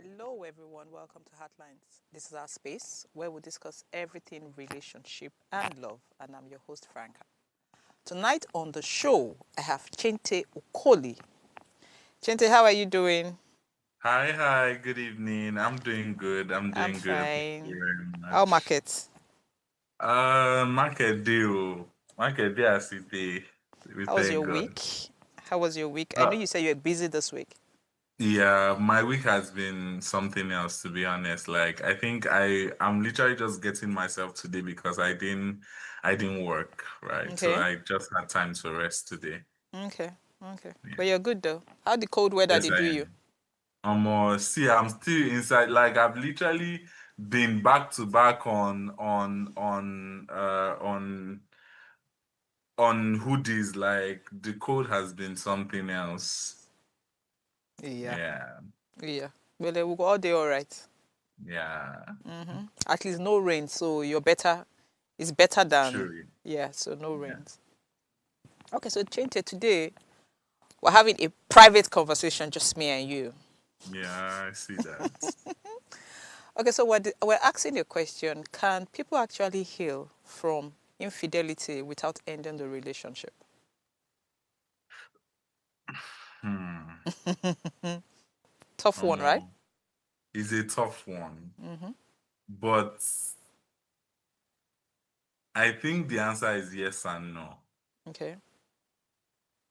Hello, everyone. Welcome to Heartlines. This is our space where we discuss everything relationship and love. And I'm your host, Franca. Tonight on the show, I have Chente Okoli. Chente, how are you doing? Hi, good evening. I'm doing good. I'm I'm doing good. Thank you fine. very How much. markets? Market deal. Market deal as it is. We How was your thank God. week? How was your week? I know Uh, you said you were busy this week. yeah, my week has been something else, to be honest. Like, I think I'm literally just getting myself today because I didn't work, right? So Okay. I just had time to rest today. Okay. Okay. Yeah. But you're good though. How the cold weather Yes, did I do you? am. See, I'm still inside. Like I've literally been back to back on hoodies. Like the code has been something else. Yeah. Yeah, Yeah. Well, we'll go all day all right. yeah, At least no rain, so you're better. It's better than, truly. yeah, so no Yeah, rains. Okay, so Chinte, today we're having a private conversation, just me and you. yeah, I see that. Okay, so we're asking a question. Can people actually heal from infidelity without ending the relationship? Hmm. Tough one, right? Um, it's a tough one, but I think the answer is yes and no. Okay.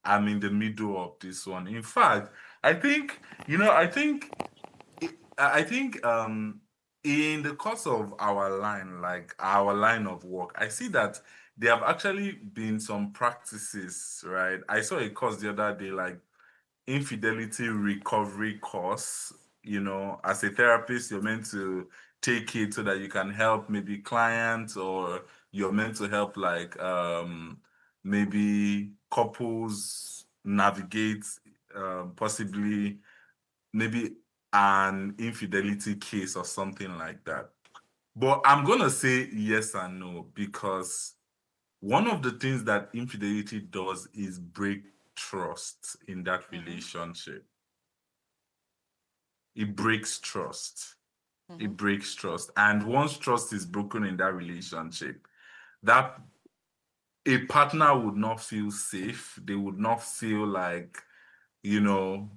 I'm in the middle of this one. In fact, I think, I think in the course of our line, like our line of work, I see that there have actually been some practices, right? I saw a course the other day, like infidelity recovery course. As a therapist, you're meant to take it so that you can help maybe clients, or you're meant to help like maybe couples navigate possibly maybe an infidelity case or something like that. But I'm gonna say yes and no, because one of the things that infidelity does is break trust in that relationship. It breaks trust. It breaks trust. And once trust is broken in that relationship, that a partner would not feel safe. They would not feel like, you know,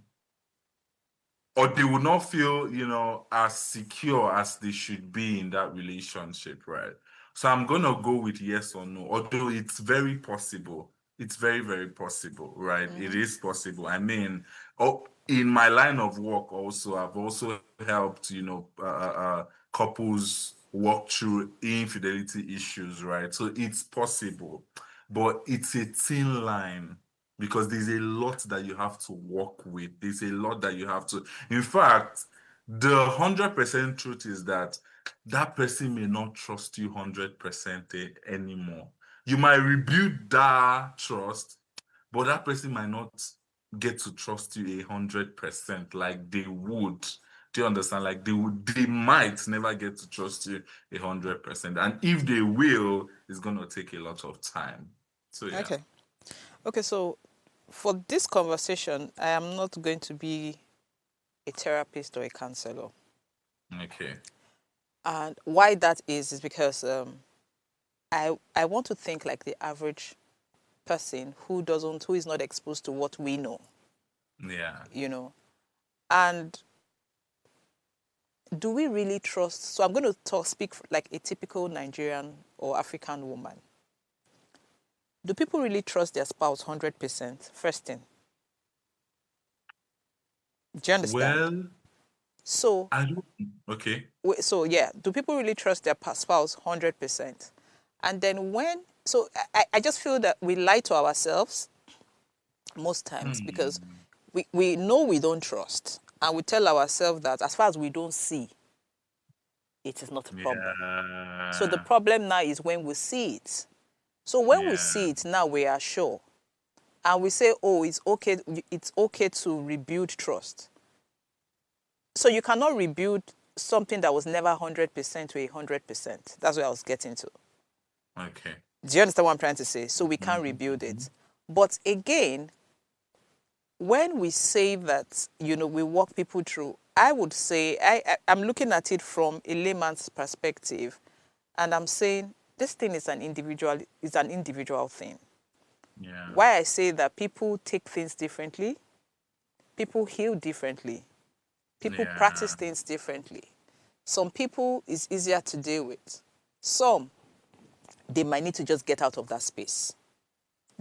or they would not feel, as secure as they should be in that relationship, right? So I'm gonna go with yes or no, although it's very possible. It's very, very possible, right? It is possible. I mean, in my line of work also, I've also helped, couples walk through infidelity issues, right? So it's possible, but it's a thin line because there's a lot that you have to work with. There's a lot that you have to. In fact, the 100% truth is that that person may not trust you 100% anymore. You might rebuild that trust, but that person might not get to trust you 100% like they would. Do you understand? Like they might never get to trust you 100%, and if they will, it's gonna take a lot of time. So yeah. Okay. Okay, so for this conversation, I am not going to be a therapist or a counselor. Okay. And why that is because I want to think like the average person who is not exposed to what we know, Yeah. you know. And do we really trust? So I'm going to speak like a typical Nigerian or African woman. Do people really trust their spouse 100%? First thing, do you understand? Well, So, I don't. Okay. so yeah, do people really trust their spouse 100%? And then I just feel that we lie to ourselves most times because Hmm. we know we don't trust and we tell ourselves that as far as we don't see, it is not a problem. So the Yeah. problem now is when we see it. So when we Yeah. see it now, we are sure, and we say, "Oh, it's okay to rebuild trust." So you cannot rebuild something that was never 100% to 100%. That's what I was getting to. Okay. Do you understand what I'm trying to say? So we can't Mhm, rebuild mhm. it. But again, when we say that, we walk people through, I would say I'm looking at it from a layman's perspective, and I'm saying this thing is an individual thing. Yeah. Why I say that people take things differently, people heal differently, people Yeah. practice things differently. Some people is easier to deal with. Some they might need to just get out of that space.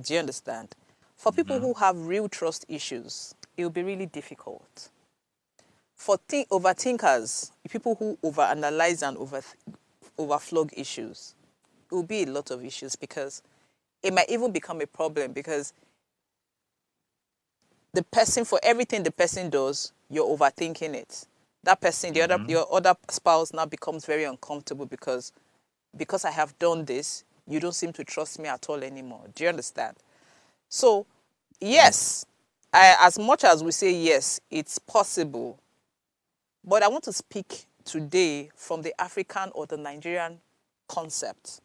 Do you understand? For people Mm-hmm. who have real trust issues, it will be really difficult. For overthinkers, people who overanalyze and overflog issues, it will be a lot of issues because it might even become a problem because the person, for everything the person does, you're overthinking it. That person, Mm-hmm. your other spouse now becomes very uncomfortable because I have done this, you don't seem to trust me at all anymore. Do you understand? So, yes, as much as we say yes, it's possible. But I want to speak today from the African or the Nigerian concept.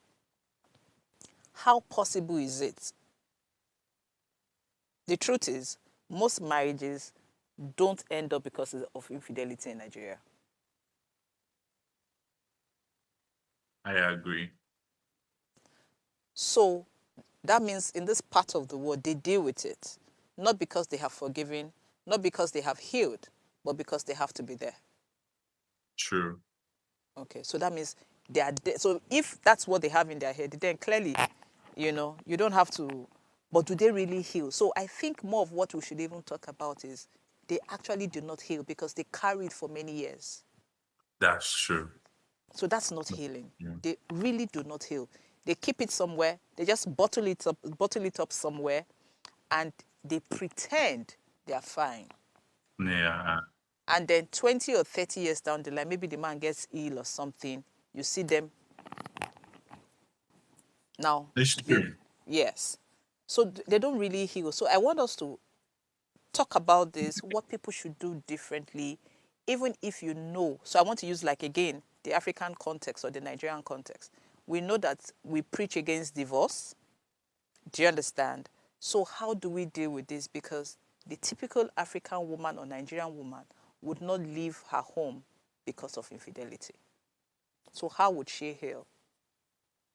How possible is it? The truth is, most marriages don't end up because of infidelity in Nigeria. I agree. So that means in this part of the world, they deal with it. Not because they have forgiven, not because they have healed, but because they have to be there. True. Okay, so that means they are there. So if that's what they have in their head, then clearly, you don't have to. But do they really heal? So I think more of what we should even talk about is they actually do not heal because they carry it for many years. That's true. So that's not healing. Yeah. They really do not heal. They keep it somewhere. They just bottle it up somewhere, and they pretend they are fine. Yeah. And then 20 or 30 years down the line, maybe the man gets ill or something. You see them now. It's true. Yes. So they don't really heal. So I want us to talk about this, what people should do differently, even if you know. So I want to use, like, again, the African context or the Nigerian context. We know that we preach against divorce. Do you understand? So how do we deal with this? Because the typical African woman or Nigerian woman would not leave her home because of infidelity. So how would she heal?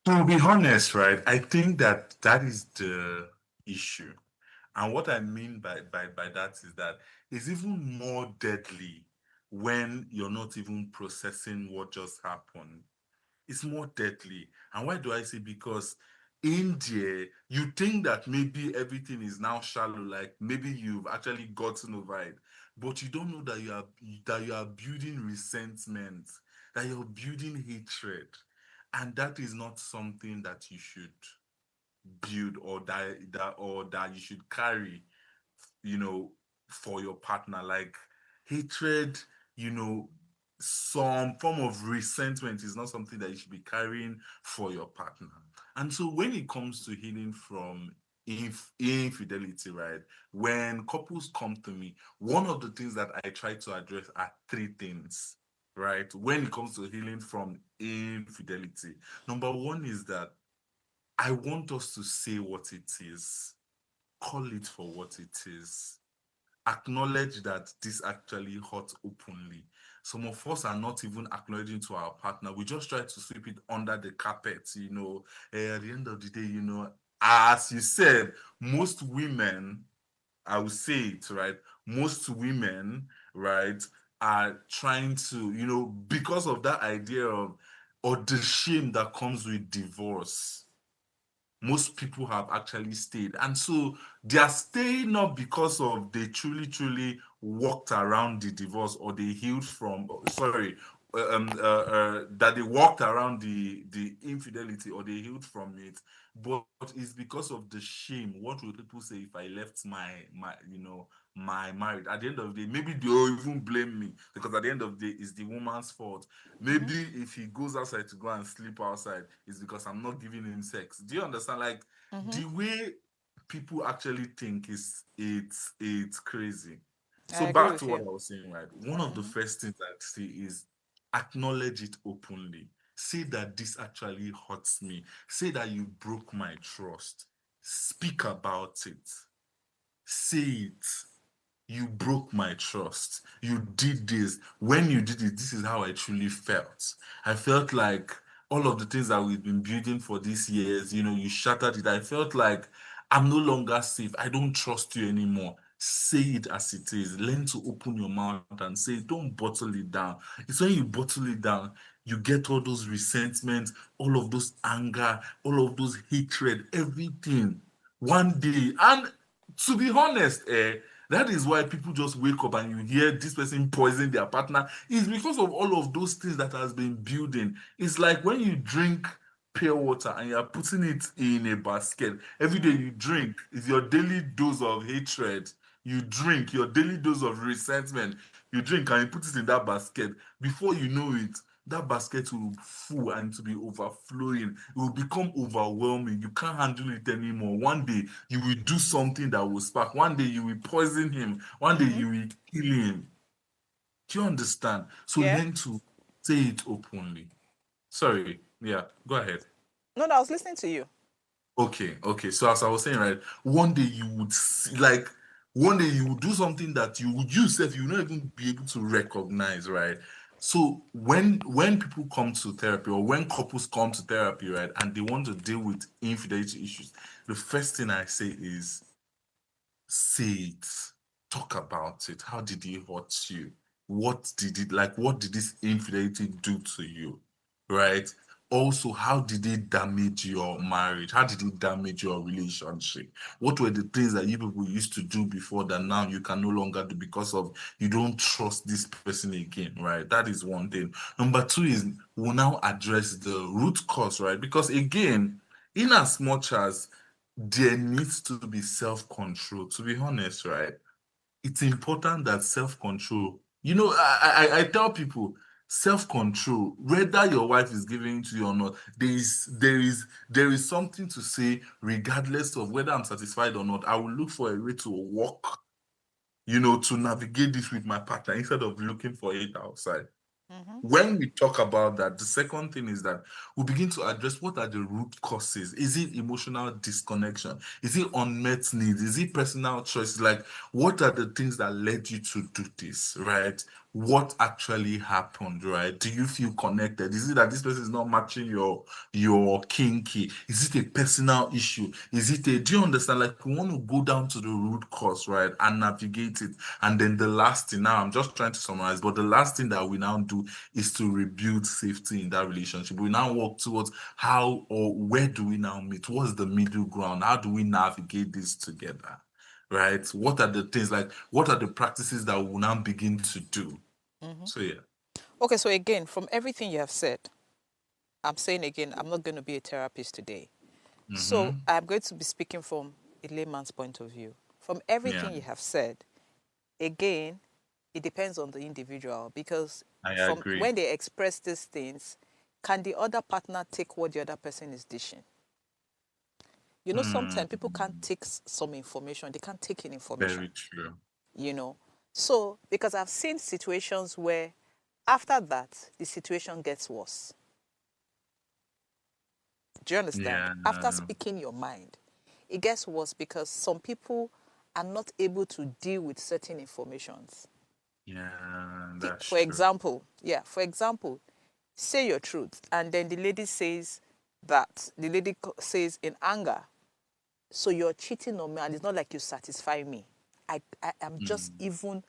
To be honest, right, I think that that is the issue. And what I mean by that is that it's even more deadly when you're not even processing what just happened. It's more deadly. And why do I say? Because in there, you think that maybe everything is now shallow, like maybe you've actually gotten over it, but you don't know that you are building resentment, that you're building hatred, and that is not something that you should build or that you should carry, you know, for your partner. Like hatred, you know, some form of resentment is not something that you should be carrying for your partner. And so when it comes to healing from infidelity, right? When couples come to me, one of the things that I try to address are three things, right? When it comes to healing from infidelity, number one is that I want us to say what it is, call it for what it is, acknowledge that this actually hurts openly. Some of us are not even acknowledging to our partner. We just try to sweep it under the carpet, you know. At the end of the day, you know, as you said, most women, I would say it, right? Most women, right, are trying to, you know, because of that idea of, or the shame that comes with divorce, most people have actually stayed. And so they are staying not because of they truly walked around the divorce or they healed from, sorry, that they walked around the infidelity or they healed from it, but it's because of the shame. What will people say if I left my you know my marriage? At the end of the day, maybe they'll even blame me because at the end of the day, it's the woman's fault. Mm-hmm. Maybe if he goes outside to go and sleep outside, it's because I'm not giving him sex. Do you understand? Like Mm-hmm. the way people actually think is it's crazy. I So agree back with to what you. I was saying, right? One of the Mm-hmm. first things I say is acknowledge it openly. Say that this actually hurts me. Say that you broke my trust. Speak about it. Say it. you broke my trust. You did this. When you did it, this is how I truly felt. I felt like all of the things that we've been building for these years, you shattered it. I felt like I'm no longer safe. I don't trust you anymore. Say it as it is. Learn to open your mouth and say, it. Don't bottle it down. It's when you bottle it down, you get all those resentments, all of those anger, all of those hatred, everything one day. And to be honest, that is why people just wake up and you hear this person poison their partner. It's because of all of those things that has been building. It's like when you drink pure water and you're putting it in a basket. Every day you drink is your daily dose of hatred. You drink your daily dose of resentment. You drink and you put it in that basket. Before you know it, that basket will full and to be overflowing. It will become overwhelming. You can't handle it anymore. One day you will do something that will spark. One day you will poison him. One day Mm-hmm. you will kill him. Do you understand? So Yeah. learn to say it openly. Sorry. Yeah, go ahead. No, no, I was listening to you. Okay. So as I was saying, right, one day you would see, like, one day you would do something that you would yourself you will not even be able to recognize, right? So when people come to therapy or when couples come to therapy, right, and they want to deal with infidelity issues, the first thing I say is say it, talk about it. How did it hurt you? What did this infidelity do to you? Right? Also, how did it damage your marriage? How did it damage your relationship? What were the things that you people used to do before that now you can no longer do because of you don't trust this person again, right? That is one thing. Number two is we'll now address the root cause, right? Because again, in as much as there needs to be self-control, to be honest, right? It's important that self-control, I tell people self-control, whether your wife is giving it to you or not, there is something to say, regardless of whether I'm satisfied or not. I will look for a way to walk, to navigate this with my partner instead of looking for it outside. Mm-hmm. When we talk about that, the second thing is that we begin to address what are the root causes. Is it emotional disconnection? Is it unmet needs? Is it personal choices? Like, what are the things that led you to do this, right? What actually happened, right? Do you feel connected? Is it that this person is not matching your kinky? Is it a personal issue? Is it a, do you understand? Like, we want to go down to the root cause, right? And navigate it. And then the last thing, now I'm just trying to summarize, but the last thing that we now do is to rebuild safety in that relationship. We now work towards how or where do we now meet? What's the middle ground? How do we navigate this together? Right? What are the things, like what are the practices that we will now begin to do? Mm-hmm. So yeah. Okay, so again, from everything you have said, I'm saying again, I'm not going to be a therapist today. So Mm-hmm. I'm going to be speaking from a layman's point of view. From Yeah, everything you have said, again, it depends on the individual because I from agree. when they express these things, can the other partner take what the other person is dishing? You know, Hmm. sometimes people can't take some information, they can't take in information, Very true. you know. So, because I've seen situations where after that, the situation gets worse. Do you understand? Yeah. After speaking your mind, it gets worse because some people are not able to deal with certain informations. Yeah, that's For true. example, for example, say your truth, and then the lady says that, the lady says in anger, so you're cheating on me, and it's not like you satisfy me. I am just Mm. even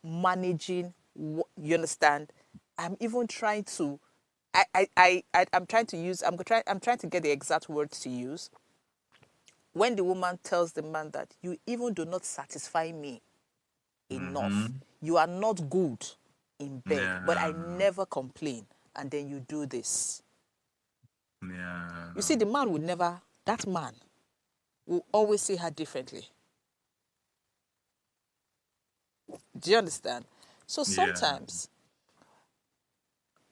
managing, you understand? I'm even trying to, I'm trying to use, I'm trying to get the exact words to use. When the woman tells the man that you even do not satisfy me enough, Mm-hmm. you are not good in bed, but I Yeah. never complain, and then you do this. You see, Yeah. the man would never, that man will always see her differently. Do you understand? So Yeah. sometimes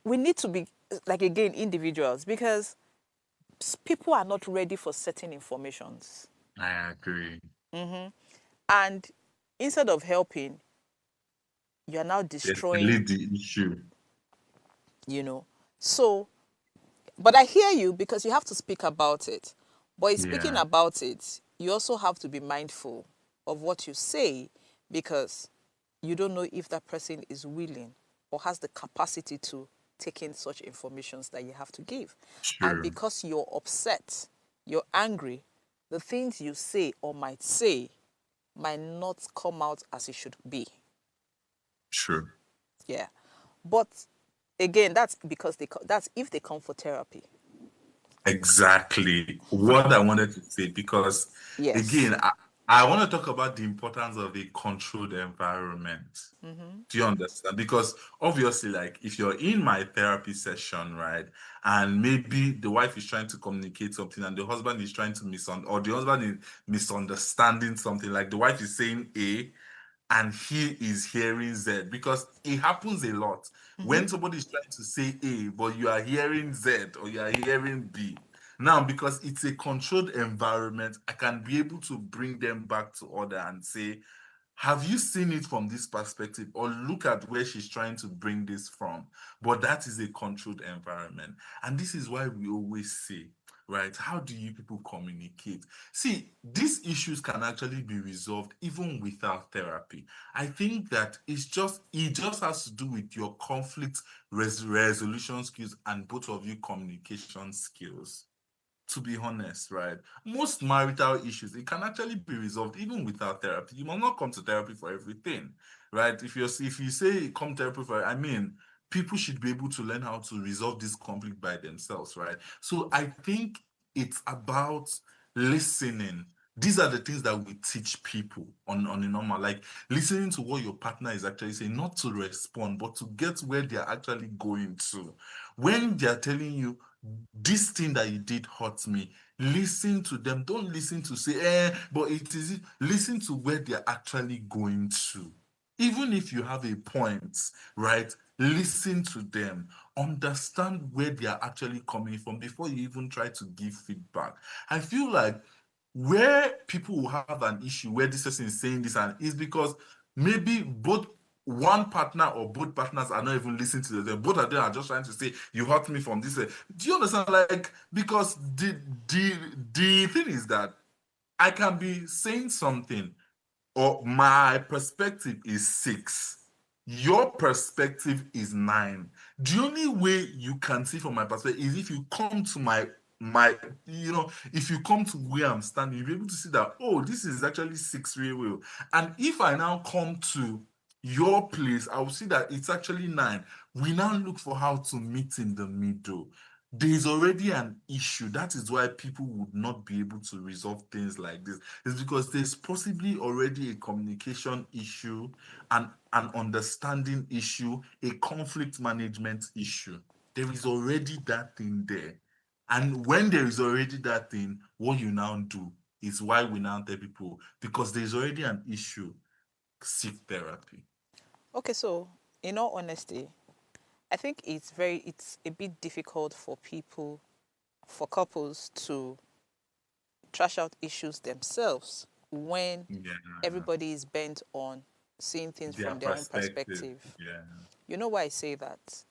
we need to be, like, again, individuals, because people are not ready for certain informations. I agree. And instead of helping, you are now They destroying, escalate the issue. you know. So, but I hear you because you have to speak about it. But in speaking Yeah. about it, you also have to be mindful of what you say because you don't know if that person is willing or has the capacity to take in such informations that you have to give. And Sure. because you're upset, you're angry, the things you say or might say might not come out as it should be. Sure. Yeah. But again, that's because that's if they come for therapy. Exactly what I wanted to say, because Yes. again, I want to talk about the importance of a controlled environment. Do you understand? Because obviously, like if you're in my therapy session, right, and maybe the wife is trying to communicate something and the husband is trying to or the husband is misunderstanding something, like the wife is saying A and he is hearing Z, because it happens a lot when somebody is trying to say A, but you are hearing Z or you are hearing B. Now, because it's a controlled environment, I can be able to bring them back to order and say, have you seen it from this perspective? Or look at where she's trying to bring this from. But that is a controlled environment. And this is why we always say, right, how do you people communicate? See, these issues can actually be resolved even without therapy. I think that it just has to do with your conflict resolution skills and both of you communication skills. To be honest, right? Most marital issues, it can actually be resolved even without therapy. You must not come to therapy for everything, right? If you say come therapy for, I mean, people should be able to learn how to resolve this conflict by themselves, right? So I think it's about listening. These are the things that we teach people on a normal, like listening to what your partner is actually saying, not to respond, but to get where they're actually going to. When they're telling you, this thing that you did hurt me, listen to them. Don't listen to say but it is, listen to where they're actually going to. Even if you have a point, right, listen to them, understand where they are actually coming from before you even try to give feedback. I feel like where people will have an issue where this person is saying this, and is because maybe both one partner or both partners are not even listening to them. Both of them are just trying to say, you hurt me from this. Do you understand? Like, because the thing is that I can be saying something, or my perspective is 6, your perspective is 9. The only way you can see from my perspective is if you come to my if you come to where I'm standing, you'll be able to see that, oh, this is actually 6 real well. And if I now come to your place, I will see that it's actually 9. We now look for how to meet in the middle. There is already an issue. That is why people would not be able to resolve things like this. It's because there's possibly already a communication issue, an understanding issue, a conflict management issue. There is already that thing there. And when there is already that thing, what you now do is why we now tell people, because there's already an issue, seek therapy. Okay, so in all honesty, I think it's a bit difficult for people, for couples to trash out issues themselves when Yeah, everybody is bent on seeing things their from their own perspective. perspective. Yeah, You know why I say that,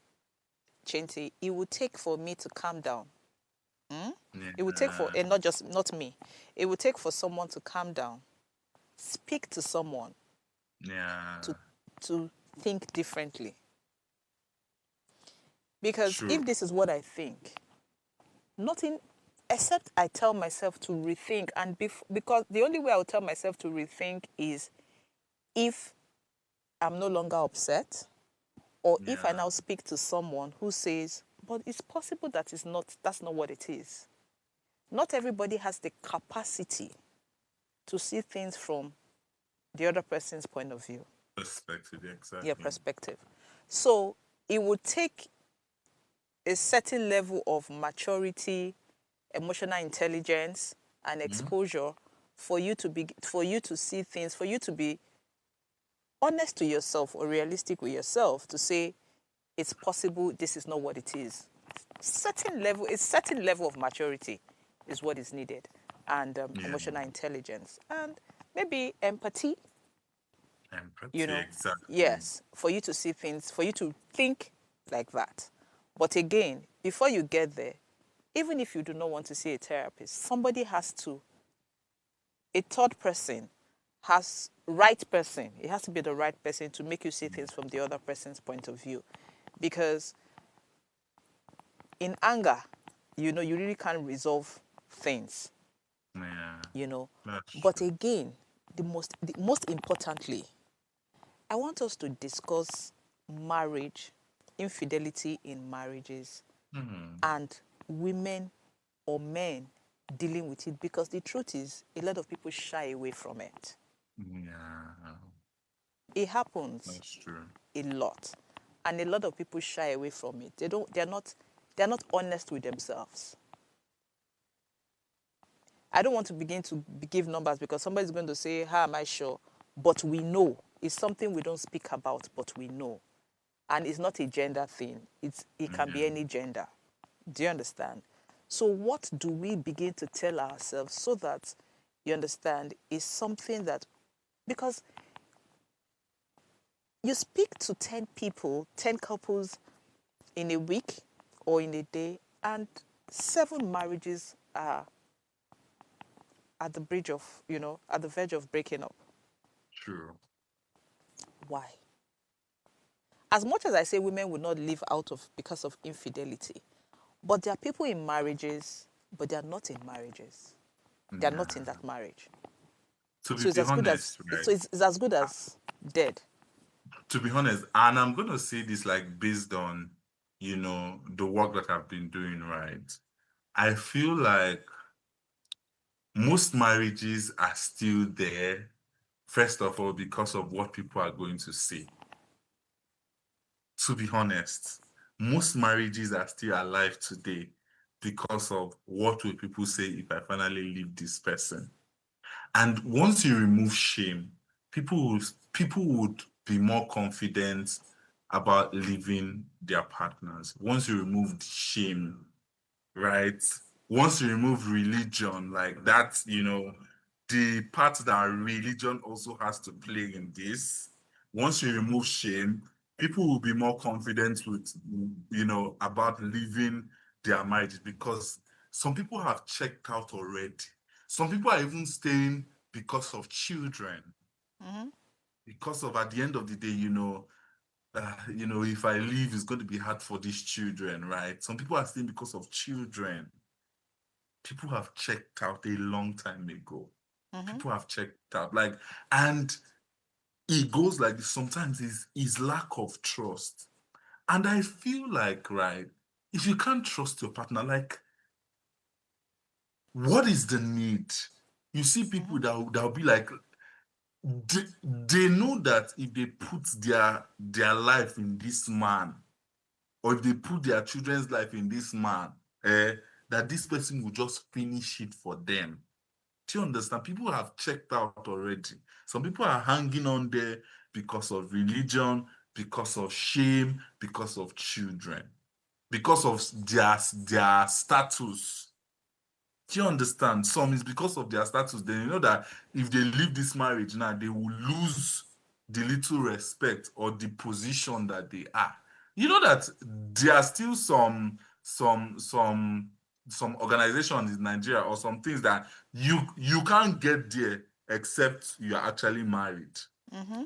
Chinty? It would take for me to calm down. It would take for, yeah, and not me. It would take for someone to calm down, speak to someone yeah. to to think differently. Because True. if this is what I think, nothing except I tell myself to rethink, and because the only way I will tell myself to rethink is if I'm no longer upset, or if I Yeah, now speak to someone who says, but it's possible that's not what it is. Not everybody has the capacity to see things from the other person's point of view, perspective, your exactly. perspective. So it would take a certain level of maturity, emotional intelligence, and Mhm. exposure for you to see things, for you to be honest to yourself or realistic with yourself to say it's possible this is not what it is. A certain level of maturity is what is needed, and Yeah, emotional intelligence, and maybe empathy. You empathy, know, exactly. yes, for you to see things, for you to think like that. But again, before you get there, even if you do not want to see a therapist, a third person has right person. It has to be the right person to make you see things from the other person's point of view. Because in anger, you know, you really can't resolve things, Yeah, you know. that's But true. again, the most importantly, I want us to discuss marriage, infidelity in marriages, Hmm. and women or men dealing with it, because the truth is a lot of people shy away from it. Yeah, It happens that's true. a lot, and a lot of people shy away from it. They're not honest with themselves. I don't want to begin to give numbers because somebody's going to say, how am I sure? But we know. It's something we don't speak about, but we know. And it's not a gender thing. It can be Yeah. any gender. Do you understand? So what do we begin to tell ourselves so that, you understand, is something that, because you speak to 10 people, 10 couples in a week or in a day, and 7 marriages are at the bridge of, at the verge of breaking up. True. Why? As much as I say women will not live out of because of infidelity, but there are people in marriages, but they are not in marriages. They are not in Yeah. that marriage. To So be honest, right? it's as good as dead. To be honest, and I'm gonna say this like based on, the work that I've been doing, right? I feel like most marriages are still there, first of all, because of what people are going to say. To be honest, most marriages are still alive today because of what will people say if I finally leave this person. And once you remove shame, people would be more confident about leaving their partners. Once you remove the shame, right? Once you remove religion, like that, the part that religion also has to play in this, once you remove shame, people will be more confident with, about leaving their marriages because some people have checked out already. Some people are even staying because of children, Mm-hmm. because of at the end of the day, if I leave, it's going to be hard for these children, right? Some people are staying because of children. People have checked out a long time ago. Mm-hmm. People have checked out. Like, and it goes like this. Sometimes is lack of trust. And I feel like, right, if you can't trust your partner, like, what is the need? You see Mm-hmm. people that'll be like, they know that if they put their life in this man, or if they put their children's life in this man, that this person will just finish it for them. Do you understand? People have checked out already. Some people are hanging on there because of religion, because of shame, because of children, because of their status. Do you understand? Some is because of their status. Then you know that if they leave this marriage now, they will lose the little respect or the position that they are. You know that there are still some organizations in Nigeria or some things that you can't get there except you are actually married. Mm-hmm.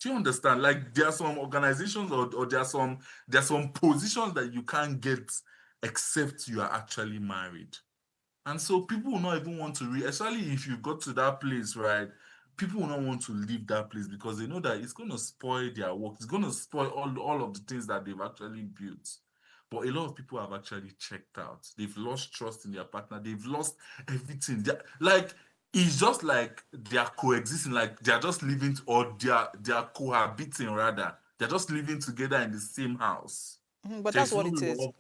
Do you understand? Like there are some organizations or there are some positions that you can't get except you are actually married. And so people will not even want to especially if you got to that place, right? People will not want to leave that place because they know that it's going to spoil their work. It's going to spoil all of the things that they've actually built. But a lot of people have actually checked out. They've lost trust in their partner. They've lost everything. Like it's just like they are coexisting, like they are just living or they are cohabiting rather. They're just living together in the same house. Mm-hmm. But that's There's what no it is. love,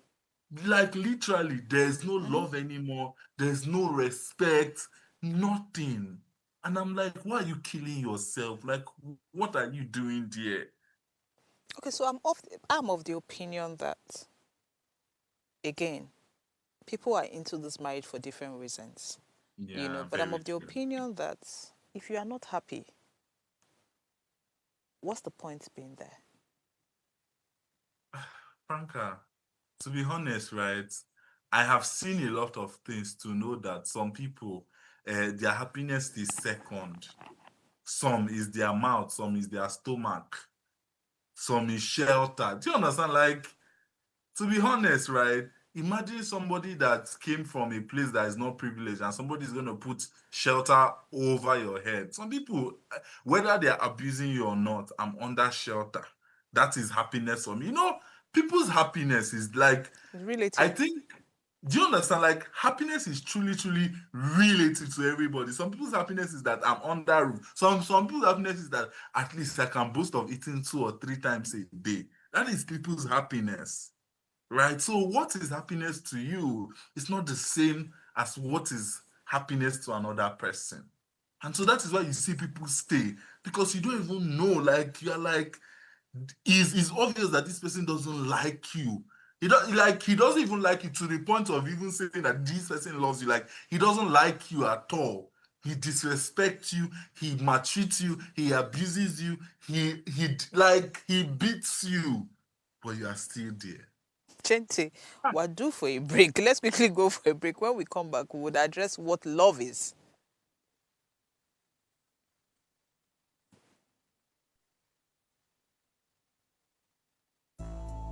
like literally, there's no Mm-hmm. love anymore. There's no respect, nothing. And I'm like, why are you killing yourself? Like, what are you doing there? Okay, so I'm of the opinion that, again, people are into this marriage for different reasons, Yeah, but I'm very of the true. opinion that if you are not happy, what's the point being there? Franca, to be honest, right, I have seen a lot of things to know that some people, their happiness is second. Some is their mouth, some is their stomach, some is shelter. Do you understand? Like, to be honest, right? Imagine somebody that came from a place that is not privileged and somebody is going to put shelter over your head. Some people, whether they're abusing you or not, I'm under shelter. That is happiness for me. People's happiness is like, It's I relative. think, do you understand? Like, happiness is truly, truly relative to everybody. Some people's happiness is that I'm under roof. Some people's happiness is that at least I can boast of eating 2 or 3 times a day. That is people's happiness, right? So what is happiness to you is not the same as what is happiness to another person. And so that is why you see people stay, because you don't even know, like, you're like, it's obvious that this person doesn't like you. He doesn't even like you to the point of even saying that this person loves you. Like, he doesn't like you at all. He disrespects you, he maltreats you, he abuses you, he beats you, but you are still there. Chente, we're due for a break. Let's quickly go for a break. When we come back, we would address what love is.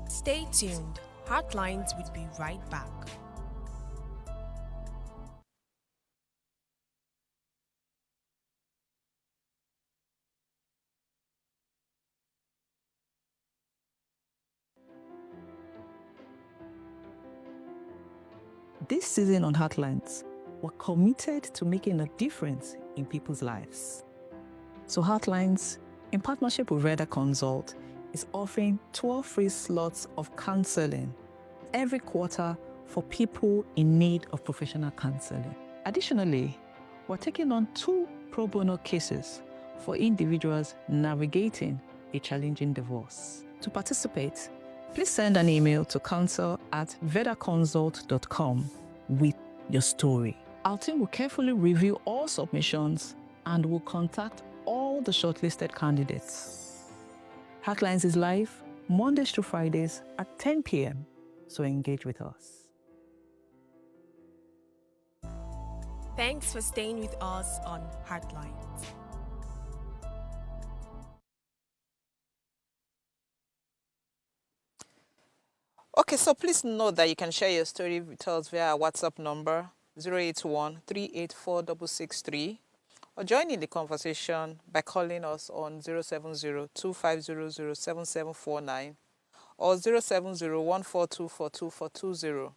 Stay tuned. Heartlines will be right back. This season on Heartlines, we're committed to making a difference in people's lives. So Heartlines, in partnership with Reda Consult, is offering 12 free slots of counseling every quarter for people in need of professional counseling. Additionally, we're taking on 2 pro bono cases for individuals navigating a challenging divorce. To participate, please send an email to counsel@vedaconsult.com with your story. Our team will carefully review all submissions and will contact all the shortlisted candidates. Heartlines is live Mondays to Fridays at 10 p.m. So engage with us. Thanks for staying with us on Heartlines. Okay, so please note that you can share your story with us via our WhatsApp number 081 384 663, or join in the conversation by calling us on 070 2500 7749 or 070 142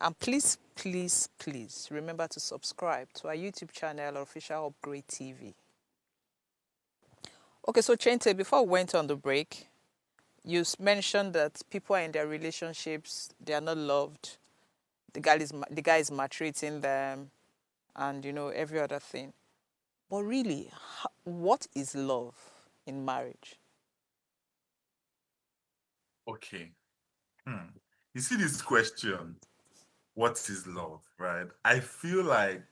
And please, please, please remember to subscribe to our YouTube channel, Official Upgrade TV. Okay, so Chente, before we went on the break, you mentioned that people are in their relationships, they are not loved, the guy is maltreating them, and every other thing. But really, what is love in marriage? Okay. You see this question, what is love, right? I feel like,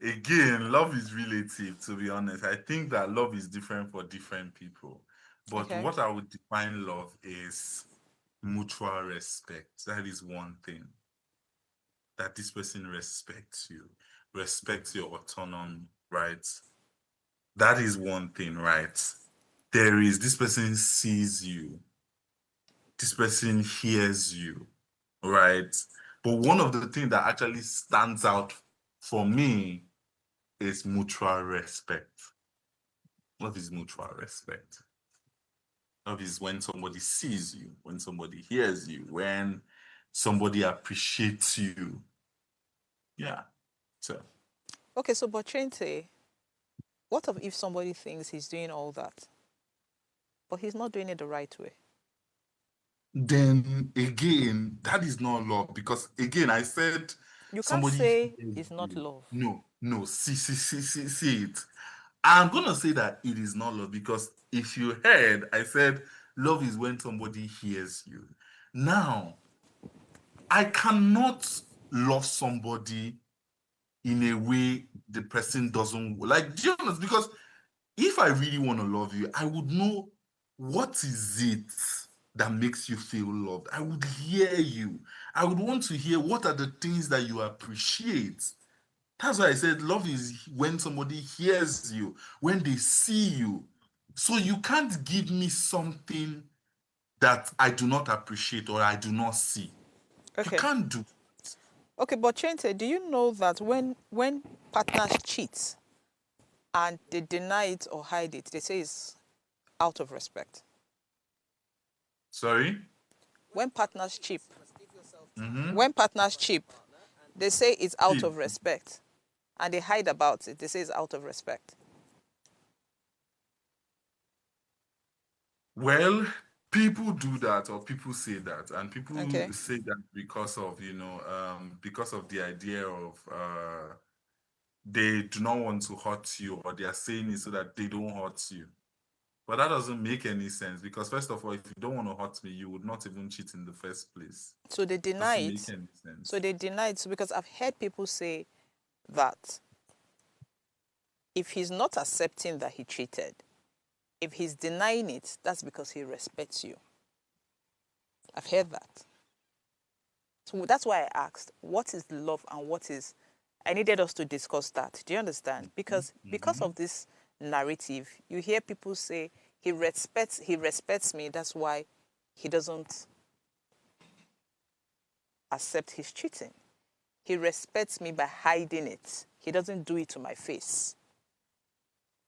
again, love is relative, to be honest. I think that love is different for different people. But Okay. what I would define love is mutual respect. That is one thing. That this person respects you, respects your autonomy, right? That is one thing, right? There is this person sees you, this person hears you, right? But one of the things that actually stands out for me is mutual respect. Love is mutual respect. Love is when somebody sees you, when somebody hears you, when somebody appreciates you. Yeah. So, Okay, so but Chente, what if somebody thinks he's doing all that, but he's not doing it the right way? then again, that is not love, because again, I said You can't somebody say hears it's not you. love. No, see it. I'm gonna say that it is not love, because if you heard, I said love is when somebody hears you. Now, I cannot love somebody in a way the person doesn't like. Do you understand? Because if I really want to love you, I would know what is it that makes you feel loved. I would hear you. I would want to hear what are the things that you appreciate. That's why I said love is when somebody hears you, when they see you. So you can't give me something that I do not appreciate or I do not see. You Okay. can't do. Okay, but Chente, do you know that when partners cheat and they deny it or hide it, they say it's out of respect. Sorry? When partners cheat, Mm-hmm. when partners cheat, they say it's out See, of respect, and they hide about it. They say it's out of respect. well, people do that or people say that, and people Okay. say that because of, because of the idea of they do not want to hurt you, or they are saying it so that they don't hurt you. But that doesn't make any sense because, first of all, if you don't want to hurt me, you would not even cheat in the first place. So they deny Doesn't make it. any So sense. they deny it because I've heard people say that if he's not accepting that he cheated, if he's denying it, that's because he respects you. I've heard that. So that's why I asked, what is love and what is... I needed us to discuss that. Do you understand? Because Mm-hmm. of this narrative, you hear people say he respects me, that's why he doesn't accept his cheating. He respects me by hiding it. He doesn't do it to my face.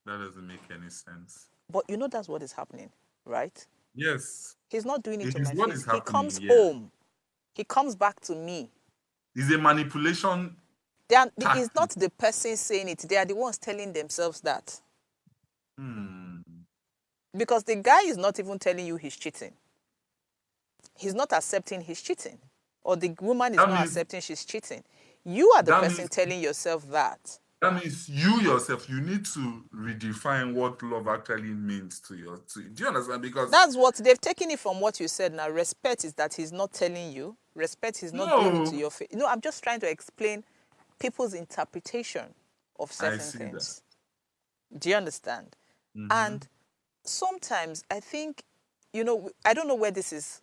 That doesn't make any sense. But you know that's what is happening, right? Yes, He's not doing it it to is my what face. is He happening. comes Yeah, home. He comes back to me. it's a manipulation It's not tactic. the person saying it. They are the ones telling themselves that. Hmm. Because the guy is not even telling you he's cheating. He's not accepting he's cheating. Or the woman is That not means accepting she's cheating. You are the that person means telling yourself that. that means you yourself, you need to redefine what love actually means to you. Do you understand? Because That's what they've taken it from what you said now. Respect is that he's not telling you. Respect is not doing it to no, your face. No, I'm just trying to explain people's interpretation of I certain see that. things. Do you understand? Mm-hmm. And sometimes I think, I don't know where this is,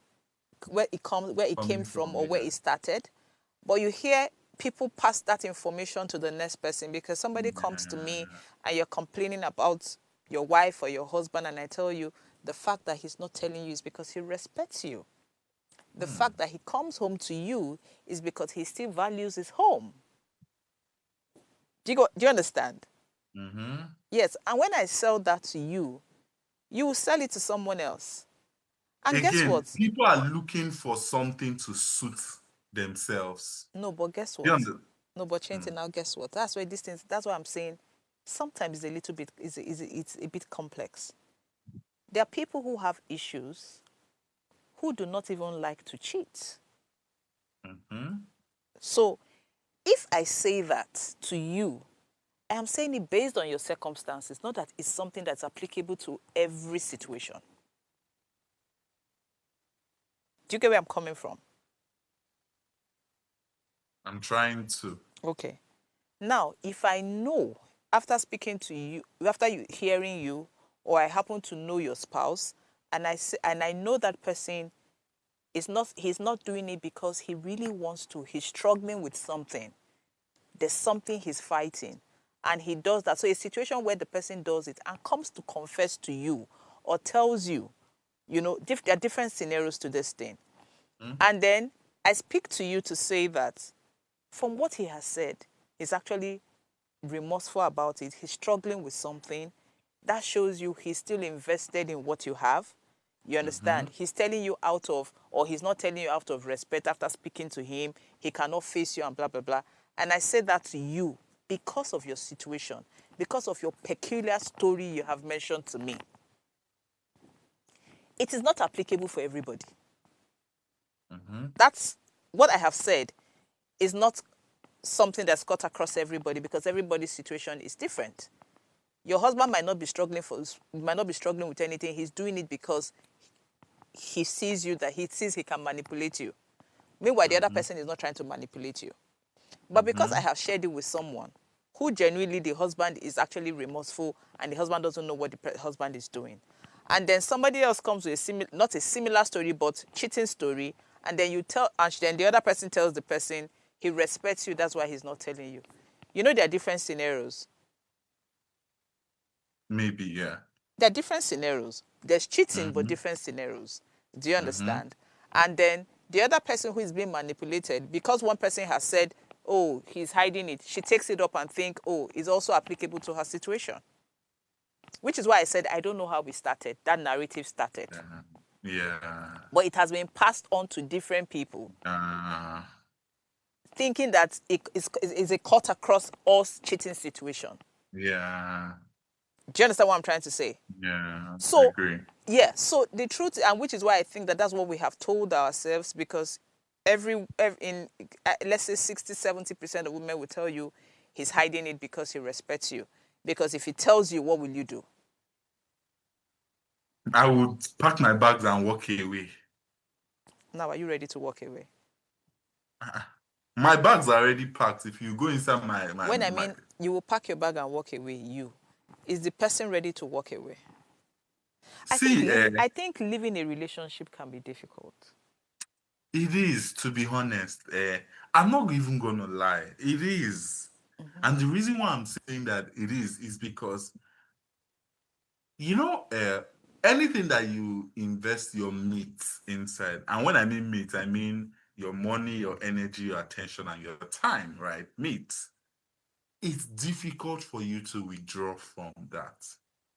where it came Coming from, from, or where yeah. it started, but you hear people pass that information to the next person because somebody comes to me Yeah. and you're complaining about your wife or your husband, and I tell you the fact that he's not telling you is because he respects you. The fact that he comes home to you is because he still values his home. Do you understand? Mm-hmm. Yes, and when I sell that to you, you will sell it to someone else. And guess Again, what? people are looking for something to suit themselves. No, but guess You what? under- No, but Chente, now guess what? That's why these things, that's why I'm saying sometimes it's a little bit, it's a bit complex. There are people who have issues who do not even like to cheat. Mm-hmm. So if I say that to you, I am saying it based on your circumstances, not that it's something that's applicable to every situation. Do you get where I'm coming from? I'm trying to. Okay. Now, if I know after speaking to you, after hearing you, or I happen to know your spouse, and I know that person he's not doing it because he really wants to. He's struggling with something. There's something he's fighting, and he does that. So a situation where the person does it and comes to confess to you or tells you, there are different scenarios to this thing. And then I speak to you to say that from what he has said, he's actually remorseful about it. He's struggling with something. That shows you he's still invested in what you have. You Mm-hmm. understand? He's telling you or he's not telling you out of respect after speaking to him. He cannot face you and blah, blah, blah. And I say that to you because of your situation, because of your peculiar story you have mentioned to me. It is not applicable for everybody. Mm-hmm. That's what I have said is not something that's cut across everybody because everybody's situation is different. Your husband might not be struggling with anything. He's doing it because he sees he can manipulate you. Meanwhile, the other person is not trying to manipulate you. But because I have shared it with someone who genuinely the husband is actually remorseful and the husband doesn't know what the husband is doing, and then somebody else comes with not a similar story but cheating story, and then then the other person tells the person he respects you, that's why he's not telling you. You know, there are different scenarios. Maybe, yeah. There are different scenarios. There's cheating, but Mm-hmm. different scenarios. Do you Mm-hmm. understand? And then the other person who is being manipulated, because one person has said, oh, he's hiding it, she takes it up and think, oh, it's also applicable to her situation. Which is why I said I don't know how we started. That narrative started. Yeah. But it has been passed on to different people, thinking that it is a cut across all cheating situation. Yeah. Do you understand what I'm trying to say? Yeah. I So, agree. yeah, so the truth, and which is why I think that that's what we have told ourselves, because let's say 60-70% of women will tell you he's hiding it because he respects you. Because if he tells you, what will you do? I would pack my bags and walk away. Now, are you ready to walk away? My bags are already packed. If you go inside When I mean you will pack your bag and walk away, is the person ready to walk away? see, I think living a relationship can be difficult. it is, to be honest. I'm not even gonna lie. It is. And the reason why I'm saying that it is because, you know, anything that you invest your meat inside, and when I mean meat, I mean your money, your energy, your attention, and your time, right? Meat. It's difficult for you to withdraw from that.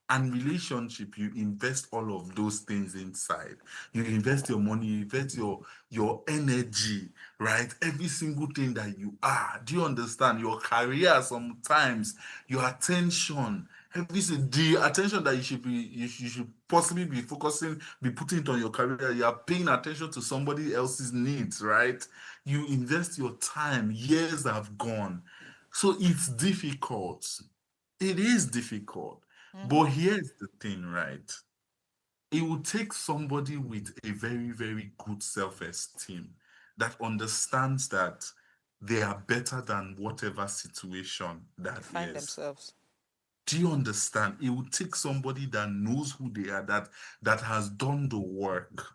And relationship, you invest all of those things inside. You invest your money, you invest your energy, right? Every single thing that you are. Do you understand? Your career sometimes, your attention, the attention that you should possibly be focusing, be putting it on your career. You are paying attention to somebody else's needs, right? You invest your time, years have gone. So it's difficult. It is difficult. But here's the thing, right? It will take somebody with a very, very good self-esteem that understands that they are better than whatever situation They that find is. themselves. Do you understand? It will take somebody that knows who they are, that has done the work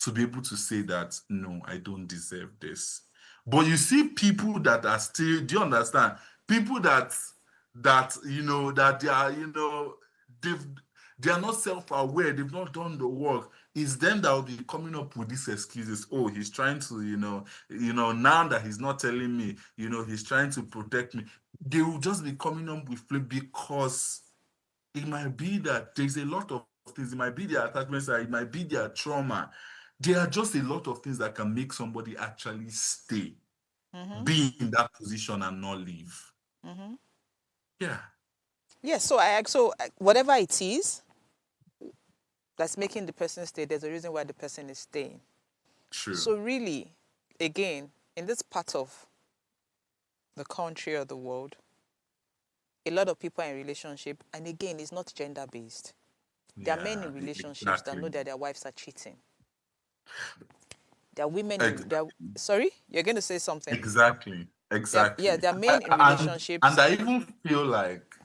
to be able to say that, no, I don't deserve this. But you see people that are still, do you understand? People that that they are, they've they are not self-aware, they've not done the work. It's them that will be coming up with these excuses. Oh, he's trying to, now that he's not telling me, he's trying to protect me. They will just be coming up with flip because it might be that there's a lot of things. It might be their attachment style, it might be their trauma. There are just a lot of things that can make somebody actually stay, be in that position and not leave. Yeah, Yes, so whatever it is that's making the person stay, there's a reason why the person is staying. true. So really, again, in this part of the country or the world, a lot of people are in relationship, and again, it's not gender based. There are men Yeah, in relationships that exactly. know that their wives are cheating. There are women in Exactly. sorry, you're going to say something. Exactly. There are I- men in and relationships. I even feel like,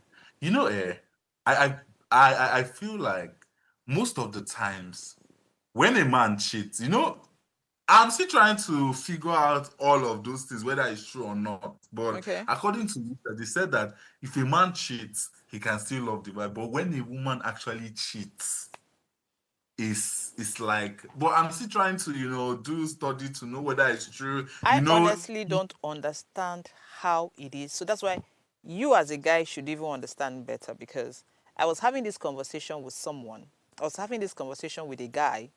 I I feel like most of the times when a man cheats, I'm still trying to figure out all of those things, whether it's true or not. But Okay. according to research, they said that if a man cheats, he can still love the wife. But when a woman actually cheats, it's like, but I'm still trying to, do study to know whether it's true. I honestly don't understand how it is. So that's why you as a guy should even understand better, because I was having this conversation with someone. I was having this conversation with a guy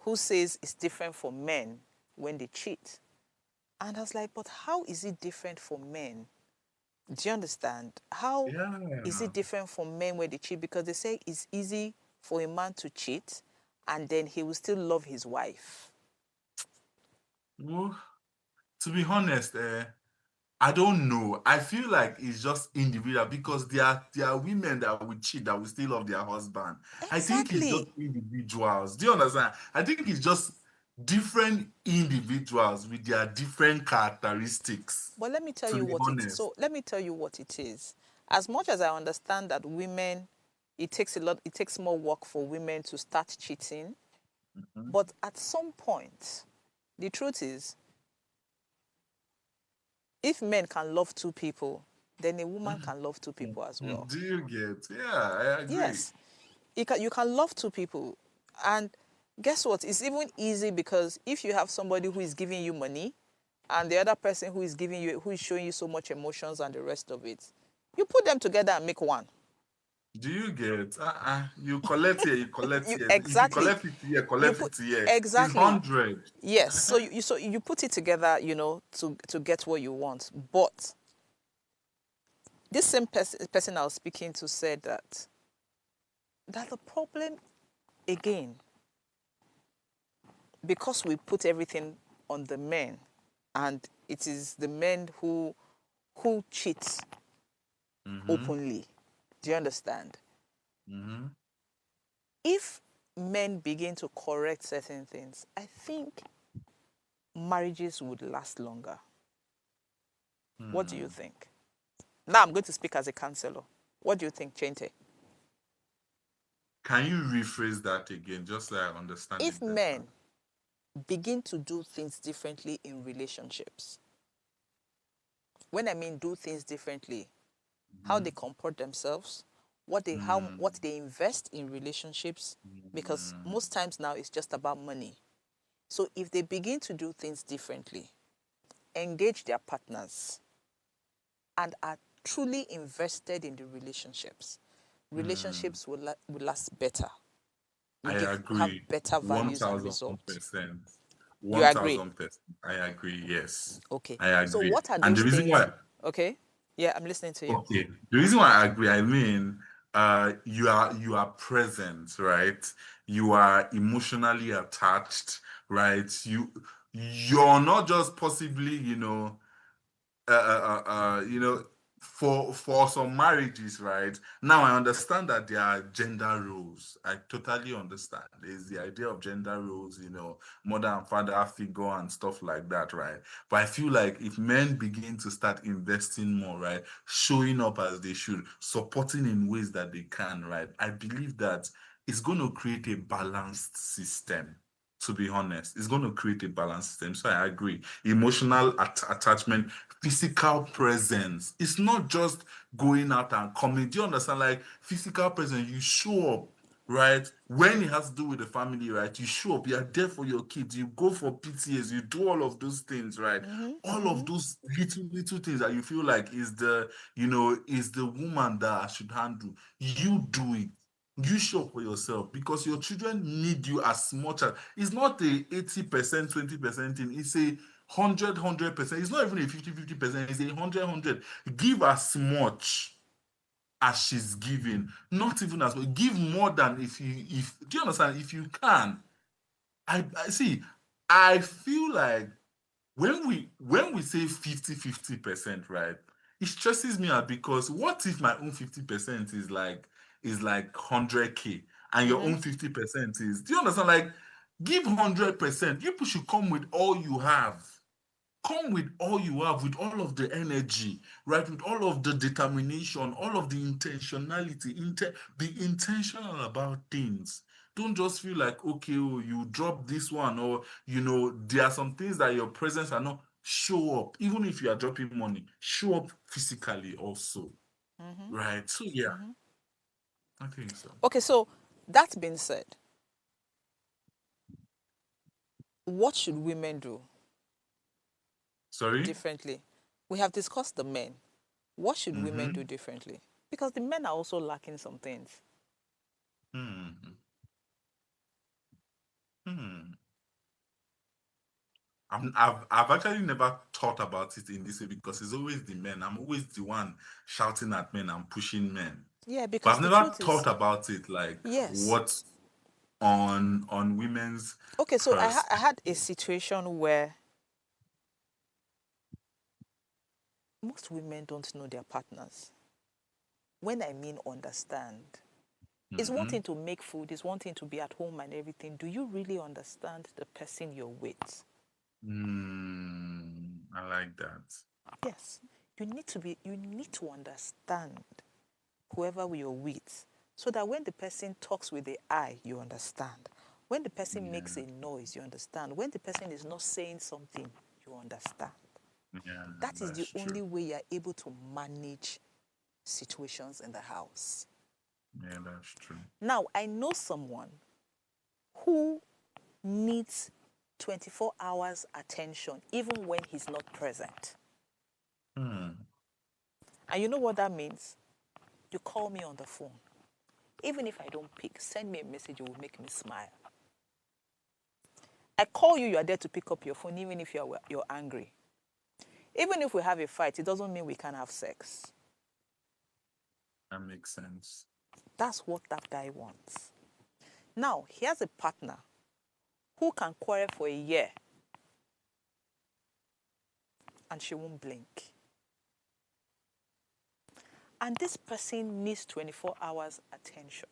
who says it's different for men when they cheat. And I was like, but how is it different for men? Do you understand? How is Yeah. it different for men when they cheat? Because they say it's easy for a man to cheat and then he will still love his wife. Well, to be honest, I don't know. I feel like it's just individual because there are women that will cheat that will still love their husband. I think it's just Exactly. individuals. Do you understand? I think it's just different individuals with their different characteristics. But let me tell To you be what it honest, so let me tell you what it is. As much as I understand that women, it takes more work for women to start cheating, but at some point, the truth is, if men can love two people, then a woman can love two people as well. Do you get? Yeah, I agree. Yes. You can love two people. And guess what? It's even easy because if you have somebody who is giving you money and the other person who is showing you so much emotions and the rest of it, you put them together and make one. Do you get? You collect here, you collect You here. If you exactly. collect 50 here, You collect put 50 here. It's exactly. 100. Yes. So you put it together, to get what you want. But this same person I was speaking to said that the problem again, because we put everything on the men, and it is the men who cheat openly. Do you understand? Mm-hmm. If men begin to correct certain things, I think marriages would last longer. What do you think? Now I'm going to speak as a counselor. What do you think, Chente? Can you rephrase that again, just so I understand If it better? men begin to do things differently in relationships, when I mean do things differently, how they comport themselves, what they invest in relationships, because most times now it's just about money. So if they begin to do things differently, engage their partners, and are truly invested in the relationships will last better. I Will have agree. better values and results. 1000%. You agree? 1000%. I agree. Yes. Okay. I So agree. what are And the those reason things? why, Okay. Yeah, I'm listening to you. okay, the reason why I agree, I mean, you are present, right? You are emotionally attached, right? You're not just possibly, you know, for some marriages, right? Now I understand that there are gender roles. I totally understand. There's the idea of gender roles, mother and father figure and stuff like that, right? But I feel like if men begin to start investing more, right, showing up as they should, supporting in ways that they can, right, I believe that it's going to create a balanced system. To be honest, it's going to create a balanced system. So I agree. Emotional attachment, physical presence. It's not just going out and coming. Do you understand? Like physical presence, you show up, right? When it has to do with the family, right? You show up, you are there for your kids, you go for PTAs, you do all of those things, right? All of those little things that you feel like is the woman that should handle. You do it. You show up for yourself because your children need you as much as it's not a 80%, 20% thing, it's a 100%. It's not even a 50%, it's a 100. Give as much as she's giving, not even as much. Give more than if do you understand? If you can. I see. I feel like when we say 50-50%, right? It stresses me out because what if my own 50% is like 100K and your own 50% is, do you understand? Like, give 100%. People should come with all you have. Come with all you have, with all of the energy, right? With all of the determination, all of the intentionality. Be intentional about things. Don't just feel like, okay, oh, you drop this one, or there are some things that your presence are not. Show up, even if you are dropping money. Show up physically also, right? So yeah, I think so. Okay, so that being said, what should women do Sorry. differently? We have discussed the men. What should women Mm-hmm. do differently? Because the men are also lacking some things. Hmm. Hmm. I've actually never thought about it in this way because it's always the men. I'm always the one shouting at men and pushing men. Yeah, But because I've the never truth is, thought about it like yes. what's on women's Okay, so purse. I had a situation where most women don't know their partners. When I mean understand, it's one Hmm. thing to make food, it's one thing to be at home and everything. Do you really understand the person you're with? I like that. Yes. You need to understand whoever you're with, so that when the person talks with the eye, you understand. When the person makes Yeah. a noise, you understand. When the person is not saying something, you understand. Yeah, That is the that's true. only way you're able to manage situations in the house. Yeah, that's true. Now, I know someone who needs 24 hours attention even when he's not present. Hmm. And you know what that means? You call me on the phone. Even if I don't pick, send me a message, it will make me smile. I call you, you are there to pick up your phone, even if you're angry. Even if we have a fight, it doesn't mean we can't have sex. That makes sense. That's what that guy wants. Now, he has a partner who can quarrel for a year and she won't blink. And this person needs 24 hours attention.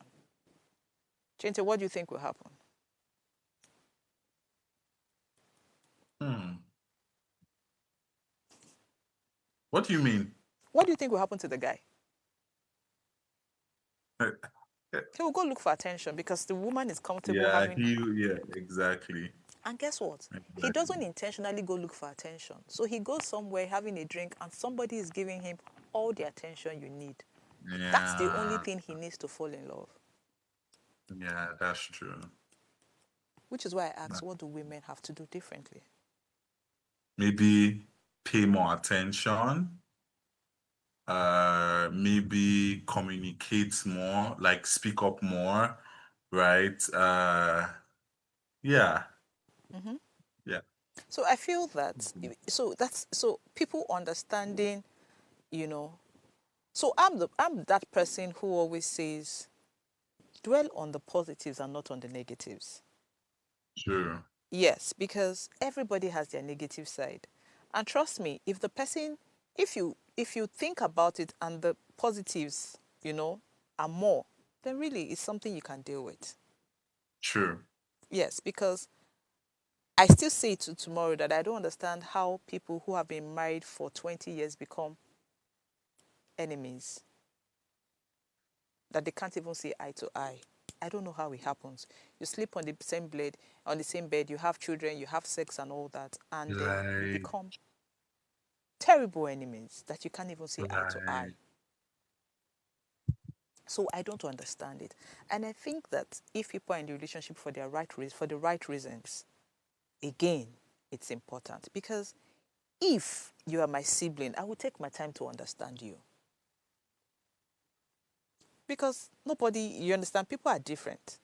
Chinte, what do you think will happen? Hmm. What do you mean? What do you think will happen to the guy? Yeah, He will go look for attention because the woman is comfortable having. yeah, exactly. And guess what? He Exactly. doesn't intentionally go look for attention. So he goes somewhere having a drink and somebody is giving him all the attention you need. That's the only Yeah, thing he needs to fall in love. yeah, that's true. Which is why I asked, what do women have to do differently? Maybe pay more attention. Maybe communicate more, like speak up more, right? Yeah, yeah, So I feel that, so people understanding, you know, so I'm that person who always says, dwell on the positives and not on the negatives. true. Yes, because everybody has their negative side. And trust me, if the person, if you think about it and the positives, are more, then really it's something you can deal with. True. Yes, because I still say to tomorrow that I don't understand how people who have been married for 20 years become enemies, that they can't even see eye to eye. I don't know how it happens. You sleep on the same bed, you have children, you have sex and all that, and then you Like, become terrible enemies that you can't even see eye to eye. like, So I don't understand it. And I think that if people are in the relationship for the right reasons, again, it's important. Because if you are my sibling, I will take my time to understand you. Because you understand, people are different.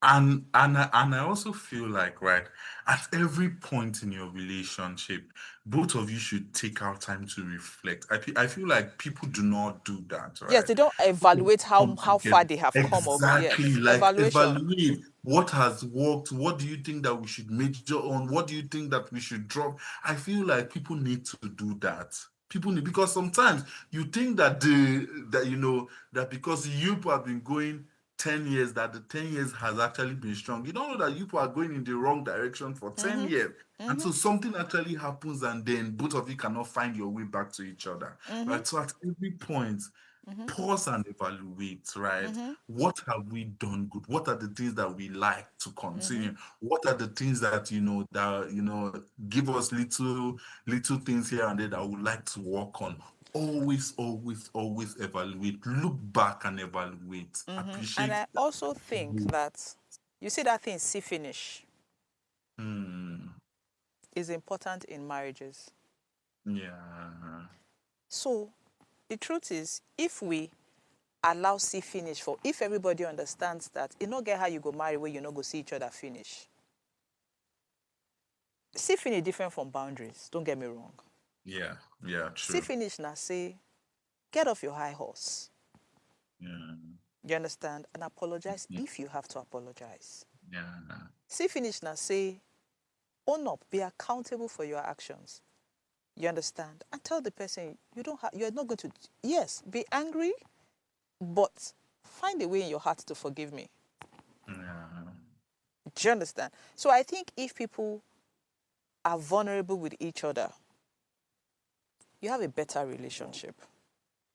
and I also feel like, right, at every point in your relationship, both of you should take out time to reflect. I feel like people do not do that, Yes, right? they don't People evaluate come how together. far they have come up. Exactly, Yes, like evaluation. evaluate what has worked. What do you think that we should major on? What do you think that we should drop? I feel like people need to do that. People need, because sometimes you think that that because you have been going 10 years, that the 10 years has actually been strong. You don't know that you are going in the wrong direction for 10 years. And so something actually happens, and then both of you cannot find your way back to each other. Right. So at every point, pause and evaluate, right? What have we done good? What are the things that we like to continue? What are the things that give us little things here and there that we would like to work on? Always, always, always evaluate. Look back and evaluate. And Appreciate I that. also think that, you see that thing, see finish, Hmm. is important in marriages. Yeah. So the truth is, if we allow see finish, for if everybody understands that, you not get how you go marry where you not go see each other finish. See finish different from boundaries, don't get me wrong. Yeah. Yeah. See True. finish now say, get off your high horse. Yeah. You understand? And apologize if you have to apologize. Yeah. See finish now say, own up, be accountable for your actions. You understand? And tell the person you're not going to, yes, be angry, but find a way in your heart to forgive me. Yeah. Do you understand? So I think if people are vulnerable with each other, you have a better relationship.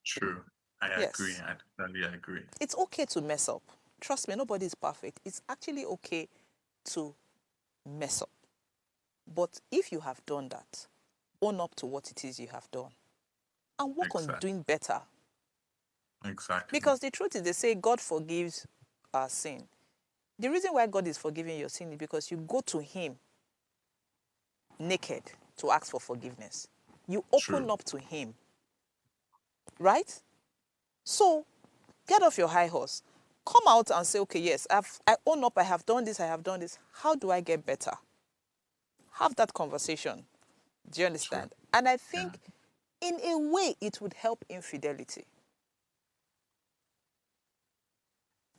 True. I agree. Yes. I totally agree. It's okay to mess up. Trust me, nobody is perfect. It's actually okay to mess up. But if you have done that, own up to what it is you have done and work on Exactly. doing better. Exactly. Because the truth is, they say God forgives our sin. The reason why God is forgiving your sin is because you go to Him naked to ask for forgiveness. You open True. up to Him. Right? So, get off your high horse. Come out and say, okay, yes, I own up, I have done this, I have done this. How do I get better? Have that conversation. Do you understand? True. And I Yeah. think in a way it would help infidelity.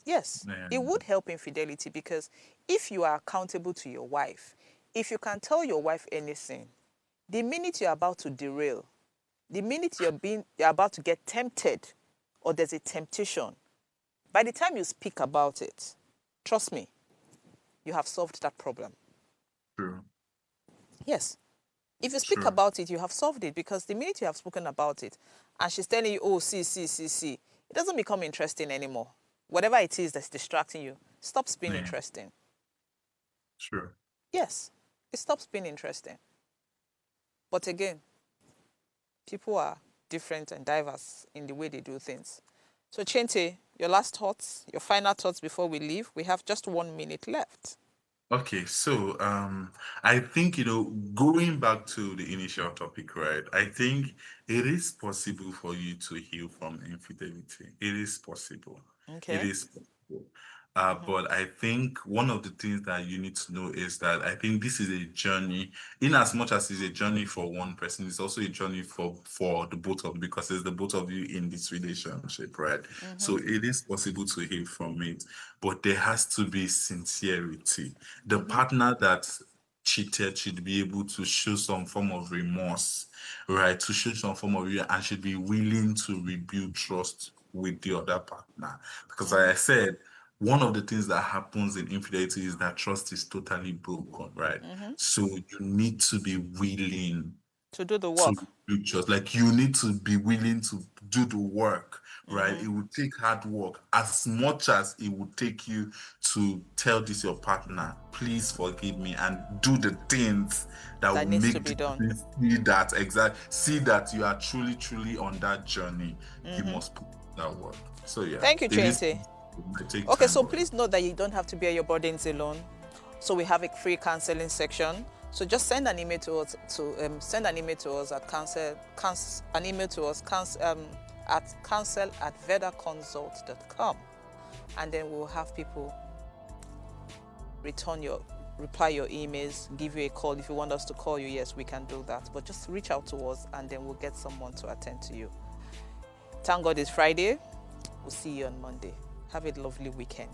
Yes, Yeah. it would help infidelity because if you are accountable to your wife, if you can tell your wife anything, the minute you're about to derail, the minute you're about to get tempted or there's a temptation, by the time you speak about it, trust me, you have solved that problem. True. Yes. If you speak True. about it, you have solved it because the minute you have spoken about it and she's telling you, oh, see, it doesn't become interesting anymore. Whatever it is that's distracting you stops being Yeah. interesting. True. Yes, it stops being interesting. But again, people are different and diverse in the way they do things. So, Chente, your last thoughts, your final thoughts before we leave. We have just 1 minute left. Okay, so I think going back to the initial topic, right? I think it is possible for you to heal from infidelity. It is possible. It Okay. is possible. But I think one of the things that you need to know is that I think this is a journey. In as much as it's a journey for one person, it's also a journey for the both of you because it's the both of you in this relationship, right? So it is possible to heal from it, but there has to be sincerity. The partner that cheated should be able to show some form of remorse, right? To show some form of and should be willing to rebuild trust with the other partner. Because like I said, one of the things that happens in infidelity is that trust is totally broken, right? So you need to be willing To do the to work. do just like you need to be willing to do the work, right? It will take hard work as much as it would take you to tell this your partner, please forgive me, and do the things that will That needs to make be the done. person see that you are truly on that journey. You must put that work. So yeah, Thank you, it is. Chente. It might take Okay, time, so but please note that you don't have to bear your burdens alone. So we have a free counseling section. So just send an email to us at counsel@vedaconsult.com, and then we'll have people reply your emails, give you a call. If you want us to call you, yes, we can do that. But just reach out to us and then we'll get someone to attend to you. Thank God it's Friday. We'll see you on Monday. Have a lovely weekend.